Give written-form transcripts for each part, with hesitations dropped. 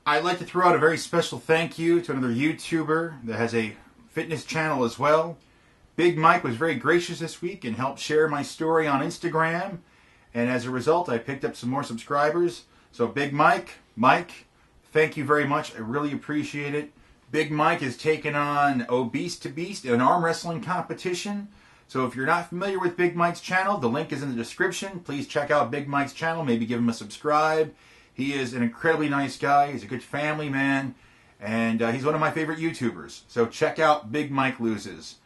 I'd like to throw out a very special thank you to another YouTuber that has a fitness channel as well. Big Mike was very gracious this week and helped share my story on Instagram. And as a result, I picked up some more subscribers. So Big Mike, thank you very much. I really appreciate it. Big Mike has taken on Obese to Beast, an arm wrestling competition. So if you're not familiar with Big Mike's channel, the link is in the description. Please check out Big Mike's channel. Maybe give him a subscribe. He is an incredibly nice guy. He's a good family man. And he's one of my favorite YouTubers. So check out Big Mike Loses.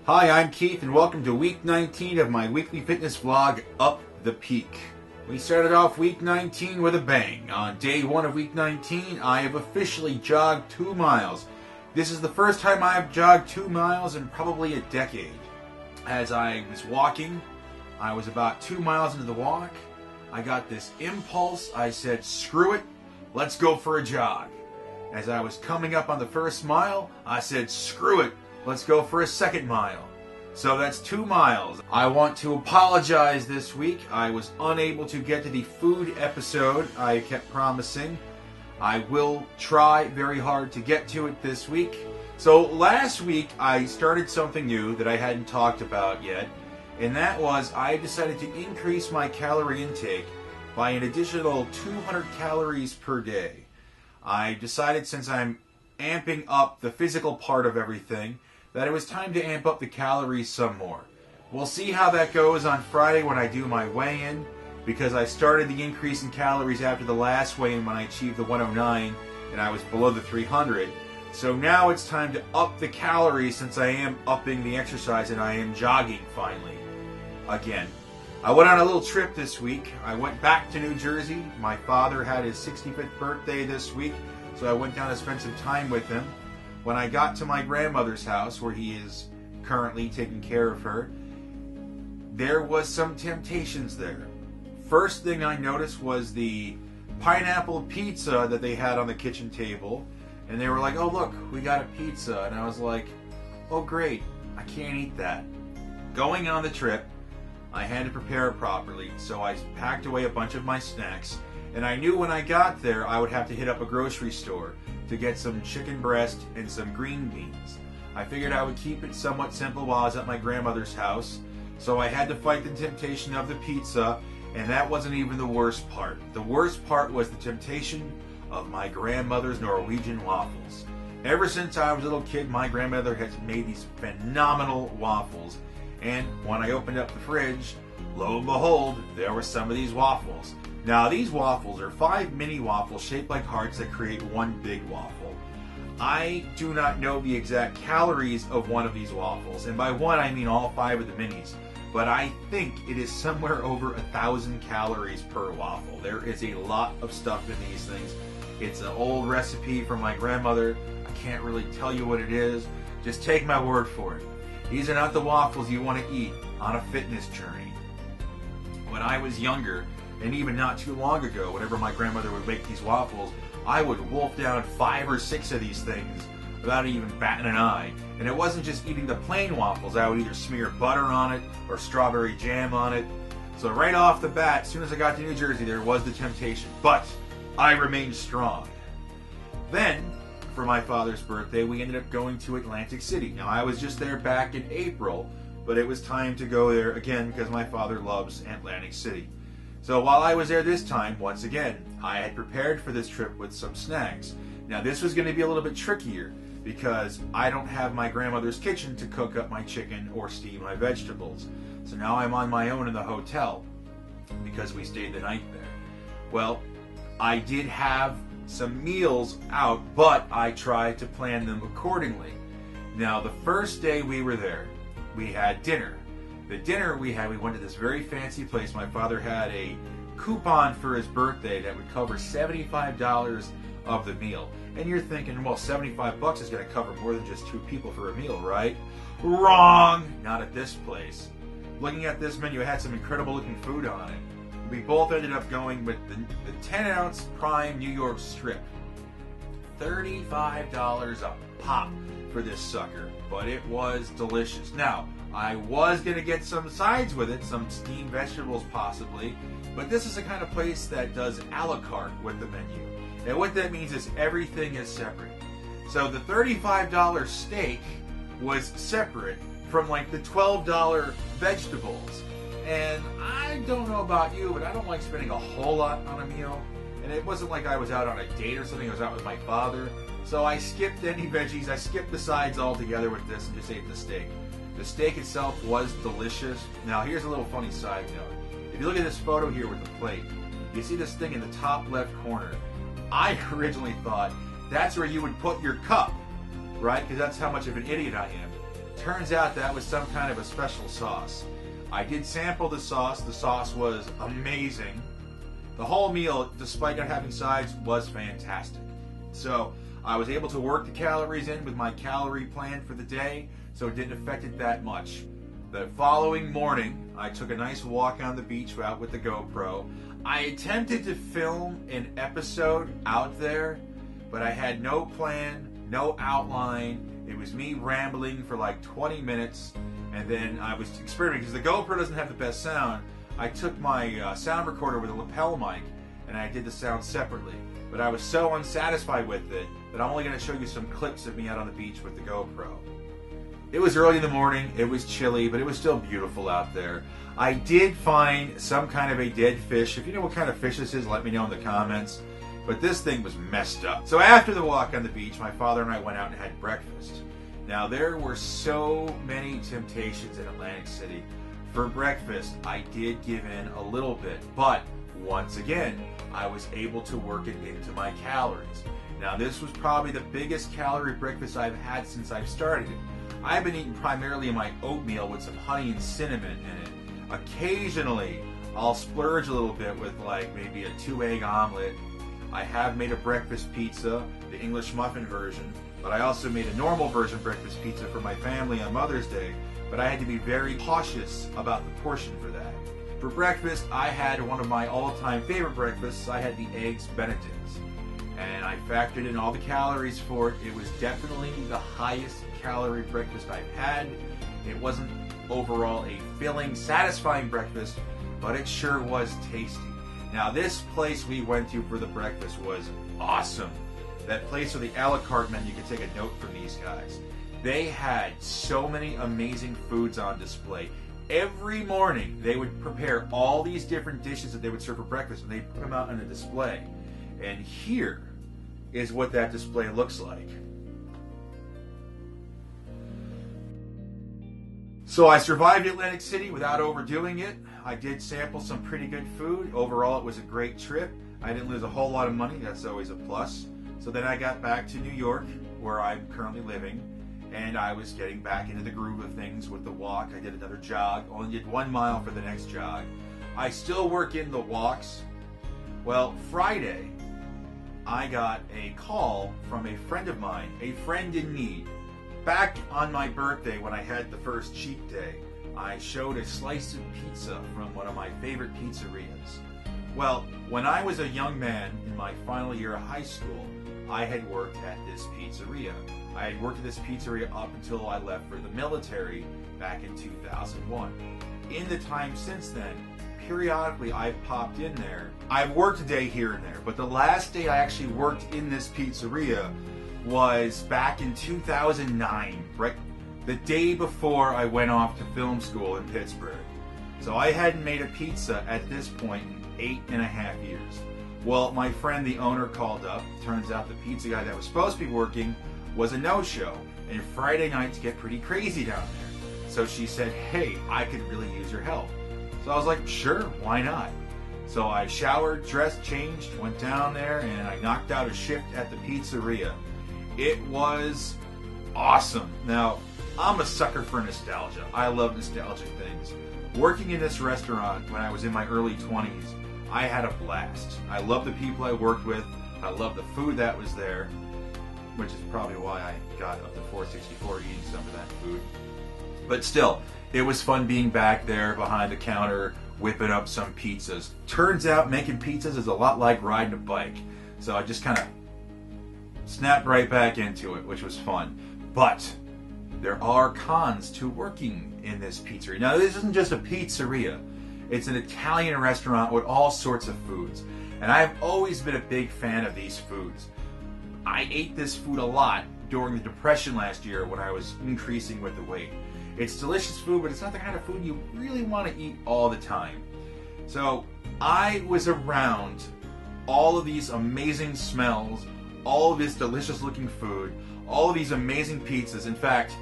Hi, I'm Keith, and welcome to week 19 of my weekly fitness vlog, Up the Peak. We started off week 19 with a bang. On day 1 of week 19, I have officially jogged 2 miles. This is the first time I have jogged 2 miles in probably a decade. As I was walking, I was about 2 miles into the walk. I got this impulse. I said, screw it, let's go for a jog. As I was coming up on the first mile, I said, screw it, let's go for a second mile. So that's 2 miles. I want to apologize this week. I was unable to get to the food episode I kept promising. I will try very hard to get to it this week. So last week I started something new that I hadn't talked about yet, and that was I decided to increase my calorie intake by an additional 200 calories per day. I decided, since I'm amping up the physical part of everything, that it was time to amp up the calories some more. We'll see how that goes on Friday when I do my weigh-in, because I started the increase in calories after the last weigh-in when I achieved the 109 and I was below the 300. So now it's time to up the calories, since I am upping the exercise and I am jogging finally again. I went on a little trip this week. I went back to New Jersey. My father had his 65th birthday this week, so I went down to spend some time with him. When I got to my grandmother's house, where he is currently taking care of her, there was some temptations there. First thing I noticed was the pineapple pizza that they had on the kitchen table. And they were like, oh look, we got a pizza. And I was like, oh great, I can't eat that. Going on the trip, I had to prepare it properly, so I packed away a bunch of my snacks. And I knew when I got there, I would have to hit up a grocery store to get some chicken breast and some green beans. I figured I would keep it somewhat simple while I was at my grandmother's house. So I had to fight the temptation of the pizza, and that wasn't even the worst part. The worst part was the temptation of my grandmother's Norwegian waffles. Ever since I was a little kid, my grandmother has made these phenomenal waffles. And when I opened up the fridge, lo and behold, there were some of these waffles. Now these waffles are 5 mini waffles shaped like hearts that create one big waffle. I do not know the exact calories of one of these waffles, and by one I mean all 5 of the minis. But I think it is somewhere over 1,000 calories per waffle. There is a lot of stuff in these things. It's an old recipe from my grandmother. I can't really tell you what it is. Just take my word for it. These are not the waffles you want to eat on a fitness journey. When I was younger, and even not too long ago, whenever my grandmother would make these waffles, I would wolf down 5 or 6 of these things without even batting an eye. And it wasn't just eating the plain waffles. I would either smear butter on it or strawberry jam on it. So right off the bat, as soon as I got to New Jersey, there was the temptation. But I remained strong. Then, for my father's birthday, we ended up going to Atlantic City. Now, I was just there back in April, but it was time to go there again because my father loves Atlantic City. So while I was there this time, once again, I had prepared for this trip with some snacks. Now, this was going to be a little bit trickier because I don't have my grandmother's kitchen to cook up my chicken or steam my vegetables. So now I'm on my own in the hotel because we stayed the night there. Well, I did have some meals out, but I tried to plan them accordingly. Now, the first day we were there, we had dinner. The dinner we went to this very fancy place. My father had a coupon for his birthday that would cover $75 of the meal. And you're thinking, well, $75 is going to cover more than just 2 people for a meal, right? Wrong! Not at this place. Looking at this menu, it had some incredible looking food on it. We both ended up going with the 10-ounce prime New York strip. $35 a pop for this sucker, but it was delicious. Now, I was going to get some sides with it, some steamed vegetables possibly, but this is the kind of place that does a la carte with the menu. And what that means is everything is separate. So the $35 steak was separate from like the $12 vegetables. And I don't know about you, but I don't like spending a whole lot on a meal. And it wasn't like I was out on a date or something, I was out with my father. So I skipped any veggies, I skipped the sides altogether with this and just ate the steak. The steak itself was delicious. Now here's a little funny side note. If you look at this photo here with the plate, you see this thing in the top left corner. I originally thought that's where you would put your cup, right? Because that's how much of an idiot I am. Turns out that was some kind of a special sauce. I did sample the sauce. The sauce was amazing. The whole meal, despite not having sides, was fantastic. So I was able to work the calories in with my calorie plan for the day, so it didn't affect it that much. The following morning, I took a nice walk on the beach out with the GoPro. I attempted to film an episode out there, but I had no plan, no outline. It was me rambling for like 20 minutes, and then I was experimenting, because the GoPro doesn't have the best sound. I took my sound recorder with a lapel mic, and I did the sound separately. But I was so unsatisfied with it that I'm only going to show you some clips of me out on the beach with the GoPro. It was early in the morning, it was chilly, but it was still beautiful out there. I did find some kind of a dead fish. If you know what kind of fish this is, let me know in the comments. But this thing was messed up. So after the walk on the beach, my father and I went out and had breakfast. Now there were so many temptations in Atlantic City. For breakfast, I did give in a little bit, but once again, I was able to work it into my calories. Now this was probably the biggest calorie breakfast I've had since I've started it. I've been eating primarily my oatmeal with some honey and cinnamon in it. Occasionally, I'll splurge a little bit with like maybe a 2-egg omelet. I have made a breakfast pizza, the English muffin version, but I also made a normal version breakfast pizza for my family on Mother's Day, but I had to be very cautious about the portion for that. For breakfast, I had one of my all-time favorite breakfasts. I had the Eggs Benedicts, and I factored in all the calories for it. It was definitely the highest calorie breakfast I've had. It wasn't overall a filling, satisfying breakfast, but it sure was tasty. Now this place we went to for the breakfast was awesome. That place with the a la carte menu, you can take a note from these guys. They had so many amazing foods on display. Every morning they would prepare all these different dishes that they would serve for breakfast, and they'd put them out on a display. And here is what that display looks like. So I survived Atlantic City without overdoing it. I did sample some pretty good food. Overall, it was a great trip. I didn't lose a whole lot of money. That's always a plus. So then I got back to New York, where I'm currently living, and I was getting back into the groove of things with the walk. I did another jog, only did 1 mile for the next jog. I still work in the walks. Well, Friday, I got a call from a friend of mine, a friend in need. Back on my birthday, when I had the first cheat day, I showed a slice of pizza from one of my favorite pizzerias. Well, when I was a young man in my final year of high school, I had worked at this pizzeria. I had worked at this pizzeria up until I left for the military back in 2001. In the time since then, periodically I've popped in there. I've worked a day here and there, but the last day I actually worked in this pizzeria was back in 2009, right? The day before I went off to film school in Pittsburgh. So I hadn't made a pizza at this point in 8.5 years. Well, my friend, the owner, called up. Turns out the pizza guy that was supposed to be working was a no-show, and Friday nights get pretty crazy down there. So she said, hey, I could really use your help. So I was like, sure, why not? So I showered, dressed, changed, went down there, and I knocked out a shift at the pizzeria. It was awesome. Now, I'm a sucker for nostalgia. I love nostalgic things. Working in this restaurant when I was in my early 20s, I had a blast. I love the people I worked with. I love the food that was there, which is probably why I got up to 464 eating some of that food. But still, it was fun being back there behind the counter, whipping up some pizzas. Turns out making pizzas is a lot like riding a bike. So I just kind of snapped right back into it, which was fun. But there are cons to working in this pizzeria. Now, this isn't just a pizzeria. It's an Italian restaurant with all sorts of foods. And I've always been a big fan of these foods. I ate this food a lot during the Depression last year when I was increasing with the weight. It's delicious food, but it's not the kind of food you really want to eat all the time. So I was around all of these amazing smells, all of this delicious looking food, all of these amazing pizzas. In fact,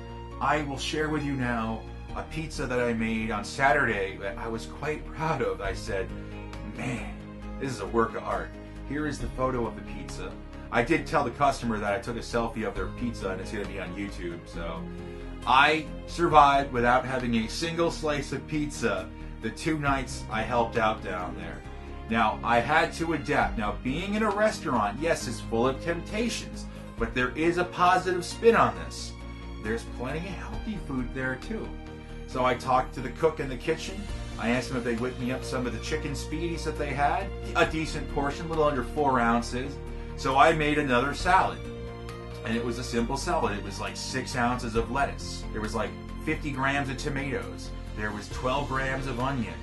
I will share with you now a pizza that I made on Saturday that I was quite proud of. I said, man, this is a work of art. Here is the photo of the pizza. I did tell the customer that I took a selfie of their pizza and it's going to be on YouTube. So I survived without having a single slice of pizza the 2 nights I helped out down there. Now, I had to adapt. Now, being in a restaurant, yes, is full of temptations, but there is a positive spin on this. There's plenty of healthy food there too. So I talked to the cook in the kitchen. I asked them if they'd whip me up some of the chicken speedies that they had, a decent portion, a little under 4 ounces. So I made another salad, and it was a simple salad. It was like 6 ounces of lettuce. There was like 50 grams of tomatoes. There was 12 grams of onion.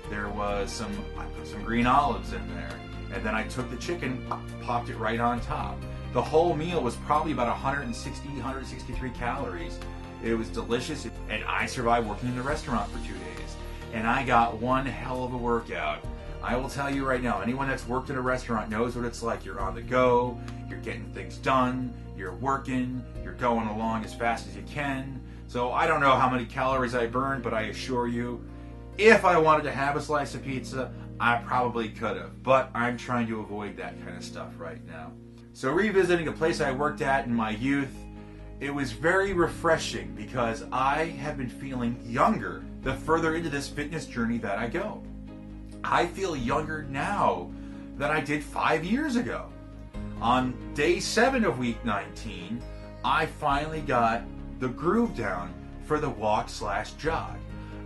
There was I put some green olives in there. And then I took the chicken, popped it right on top. The whole meal was probably about 163 calories. It was delicious, and I survived working in the restaurant for 2 days. And I got one hell of a workout. I will tell you right now, anyone that's worked in a restaurant knows what it's like. You're on the go, you're getting things done, you're working, you're going along as fast as you can. So I don't know how many calories I burned, but I assure you, if I wanted to have a slice of pizza, I probably could have. But I'm trying to avoid that kind of stuff right now. So revisiting a place I worked at in my youth, it was very refreshing because I have been feeling younger the further into this fitness journey that I go. I feel younger now than I did 5 years ago. On day 7 of week 19, I finally got the groove down for the walk/jog.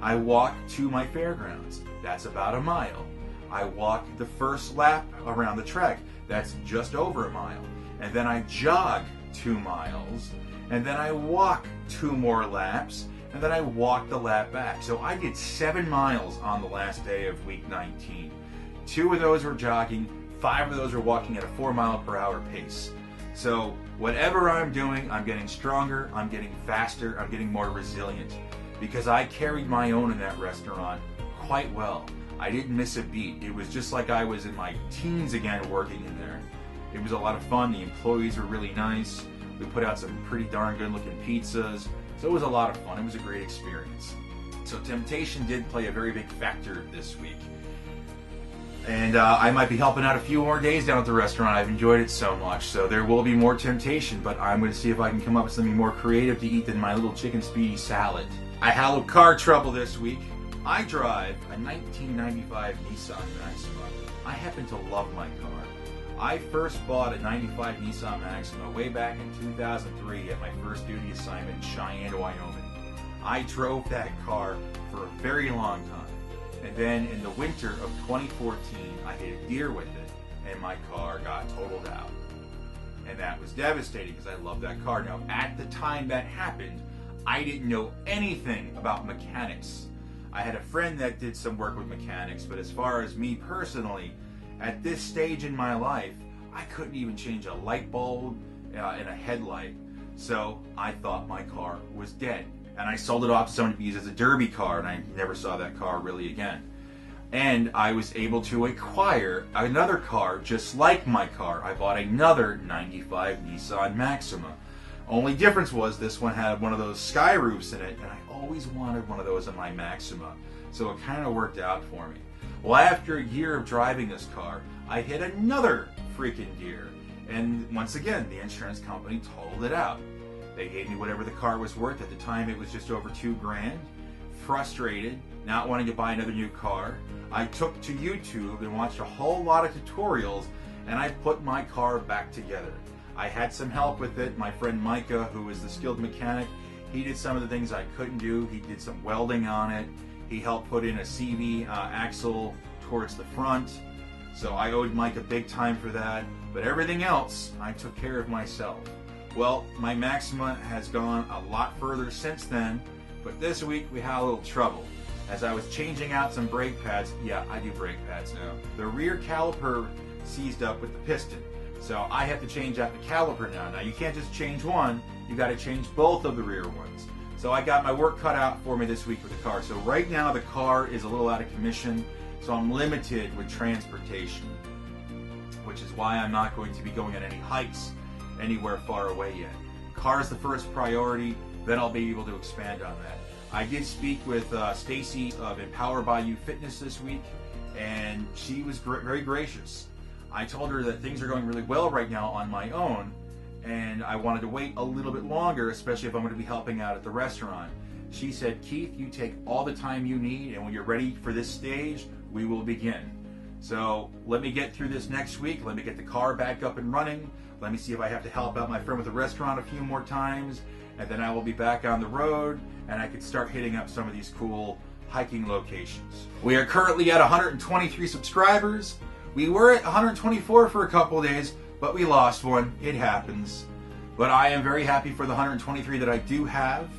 I walked to my fairgrounds. That's about a mile. I walked the first lap around the track. That's just over a mile. And then I jogged 2 miles. And then I walked 2 more laps. And then I walked the lap back. So I did 7 miles on the last day of week 19. 2 of those were jogging, 5 of those were walking at a 4-mile-per-hour pace. So whatever I'm doing, I'm getting stronger, I'm getting faster, I'm getting more resilient. Because I carried my own in that restaurant quite well. I didn't miss a beat. It was just like I was in my teens again working in there. It was a lot of fun. The employees were really nice. We put out some pretty darn good looking pizzas. So it was a lot of fun. It was a great experience. So temptation did play a very big factor this week. And I might be helping out a few more days down at the restaurant. I've enjoyed it so much. So there will be more temptation, but I'm going to see if I can come up with something more creative to eat than my little chicken speedy salad. I had a little car trouble this week. I drive a 1995 Nissan Maxima. I happen to love my car. I first bought a 95 Nissan Maxima way back in 2003 at my first duty assignment in Cheyenne, Wyoming. I drove that car for a very long time. And then in the winter of 2014, I hit a deer with it, and my car got totaled out. And that was devastating because I love that car. Now, at the time that happened, I didn't know anything about mechanics. I had a friend that did some work with mechanics, but as far as me personally, at this stage in my life, I couldn't even change a light bulb in a headlight. So I thought my car was dead. And I sold it off to someone to use as a derby car, and I never saw that car really again. And I was able to acquire another car just like my car. I bought another 95 Nissan Maxima. Only difference was this one had one of those sky roofs in it, and I always wanted one of those in my Maxima. So it kind of worked out for me. Well, after a year of driving this car, I hit another freaking deer. And once again, the insurance company totaled it out. They gave me whatever the car was worth. At the time, it was just over $2,000. Frustrated, not wanting to buy another new car, I took to YouTube and watched a whole lot of tutorials, and I put my car back together. I had some help with it. My friend Micah, who is the skilled mechanic, he did some of the things I couldn't do. He did some welding on it. He helped put in a CV axle towards the front. So I owed Micah big time for that. But everything else, I took care of myself. Well, my Maxima has gone a lot further since then. But this week we had a little trouble. As I was changing out some brake pads, yeah, I do brake pads now, the rear caliper seized up with the piston. So I have to change out the caliper now. Now you can't just change one, you got to change both of the rear ones. So I got my work cut out for me this week with the car. So right now the car is a little out of commission, so I'm limited with transportation, which is why I'm not going to be going on any hikes anywhere far away yet. Car is the first priority, then I'll be able to expand on that. I did speak with Stacy of Empowered by You Fitness this week, and she was very gracious. I told her that things are going really well right now on my own, and I wanted to wait a little bit longer, especially if I'm going to be helping out at the restaurant. She said, Keith, you take all the time you need, and when you're ready for this stage, we will begin. So let me get through this next week. Let me get the car back up and running. Let me see if I have to help out my friend with the restaurant a few more times, and then I will be back on the road, and I can start hitting up some of these cool hiking locations. We are currently at 123 subscribers. We were at 124 for a couple of days, but we lost one. It happens. But I am very happy for the 123 that I do have.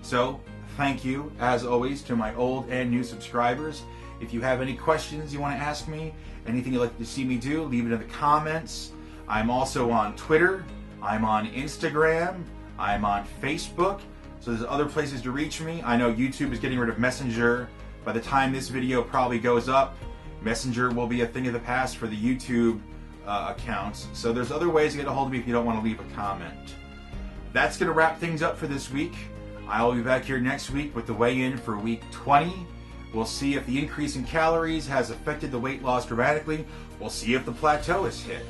So thank you, as always, to my old and new subscribers. If you have any questions you want to ask me, anything you'd like to see me do, leave it in the comments. I'm also on Twitter. I'm on Instagram. I'm on Facebook. So there's other places to reach me. I know YouTube is getting rid of Messenger. By the time this video probably goes up, Messenger will be a thing of the past for the YouTube accounts. So there's other ways to get a hold of me if you don't want to leave a comment. That's going to wrap things up for this week. I'll be back here next week with the weigh-in for week 20. We'll see if the increase in calories has affected the weight loss dramatically. We'll see if the plateau is hit.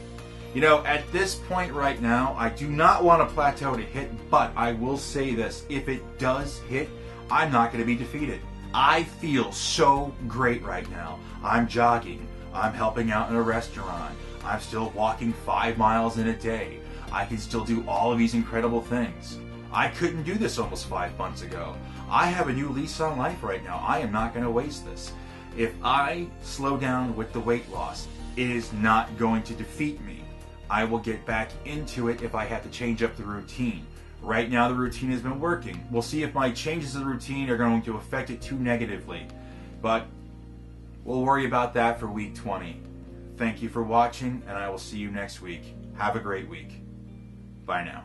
You know, at this point right now, I do not want a plateau to hit, but I will say this. If it does hit, I'm not going to be defeated. I feel so great right now. I'm jogging. I'm helping out in a restaurant. I'm still walking 5 miles in a day. I can still do all of these incredible things. I couldn't do this almost 5 months ago. I have a new lease on life right now. I am not going to waste this. If I slow down with the weight loss, it is not going to defeat me. I will get back into it if I have to change up the routine. Right now the routine has been working. We'll see if my changes to the routine are going to affect it too negatively. But we'll worry about that for week 20. Thank you for watching, and I will see you next week. Have a great week. Bye now.